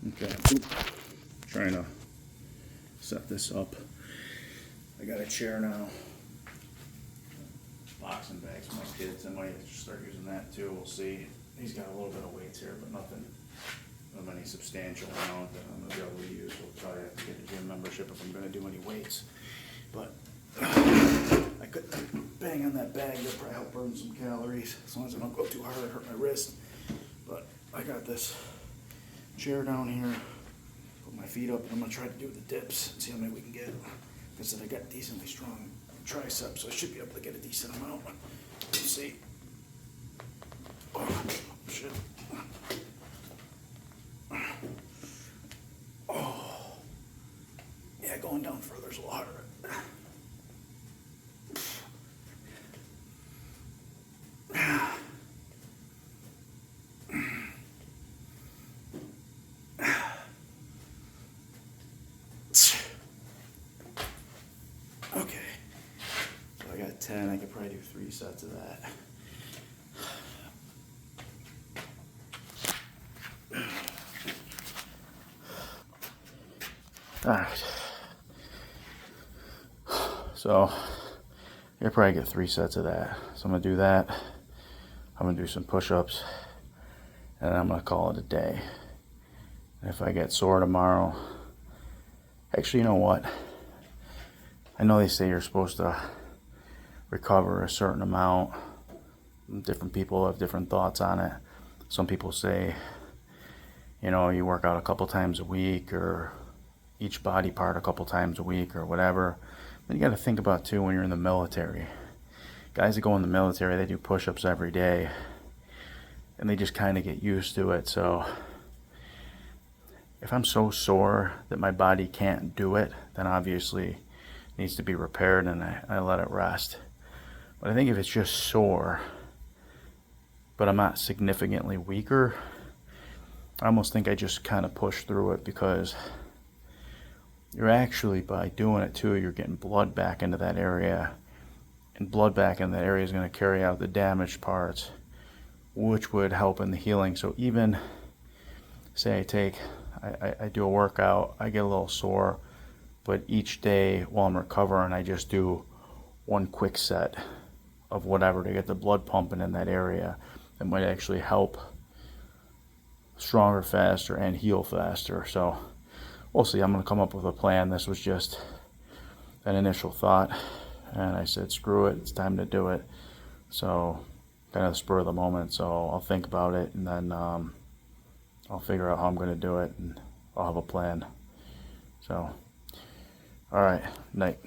Okay, trying to set this up. I got a chair now. Boxing bags for my kids. I might just start using that too. We'll see. He's got a little bit of weights here, but nothing of any substantial amount that I'm gonna be able to use. We'll probably have to get a gym membership if I'm gonna do any weights. But I could bang on that bag. That'll probably help burn some calories as long as I don't go too hard and hurt my wrist. But I got this chair down here. Put my feet up, and I'm gonna try to do the dips and see how many we can get. Because I got decently strong triceps, so I should be able to get a decent amount. Let's see. Oh, shit. Oh. Yeah, going down further is a lot harder. Okay, so I got 10, I could probably do 3 sets of that. Alright, so you'll probably get 3 sets of that. So I'm going to do that, I'm going to do some push-ups, and then I'm going to call it a day. And if I get sore tomorrow, actually, you know what? I know they say you're supposed to recover a certain amount. Different people have different thoughts on it. Some people say, you know, you work out a couple times a week, or each body part a couple times a week, or whatever. But you got to think about too, when you're in the military. Guys that go in the military, they do push-ups every day, and they just kind of get used to it. So if I'm so sore that my body can't do it, then obviously it needs to be repaired, and I let it rest. But I think if it's just sore, but I'm not significantly weaker, I almost think I just kind of push through it, because you're actually, by doing it too, you're getting blood back into that area, and blood back in that area is going to carry out the damaged parts, which would help in the healing. So even say I do a workout, I get a little sore, but each day while I'm recovering, I just do one quick set of whatever to get the blood pumping in that area. It might actually help stronger faster and heal faster. So we'll see. I'm going to come up with a plan. This was just an initial thought, and I said, screw it, it's time to do it. So kind of the spur of the moment. So I'll think about it, and then I'll figure out how I'm going to do it, and I'll have a plan. So, all right, night.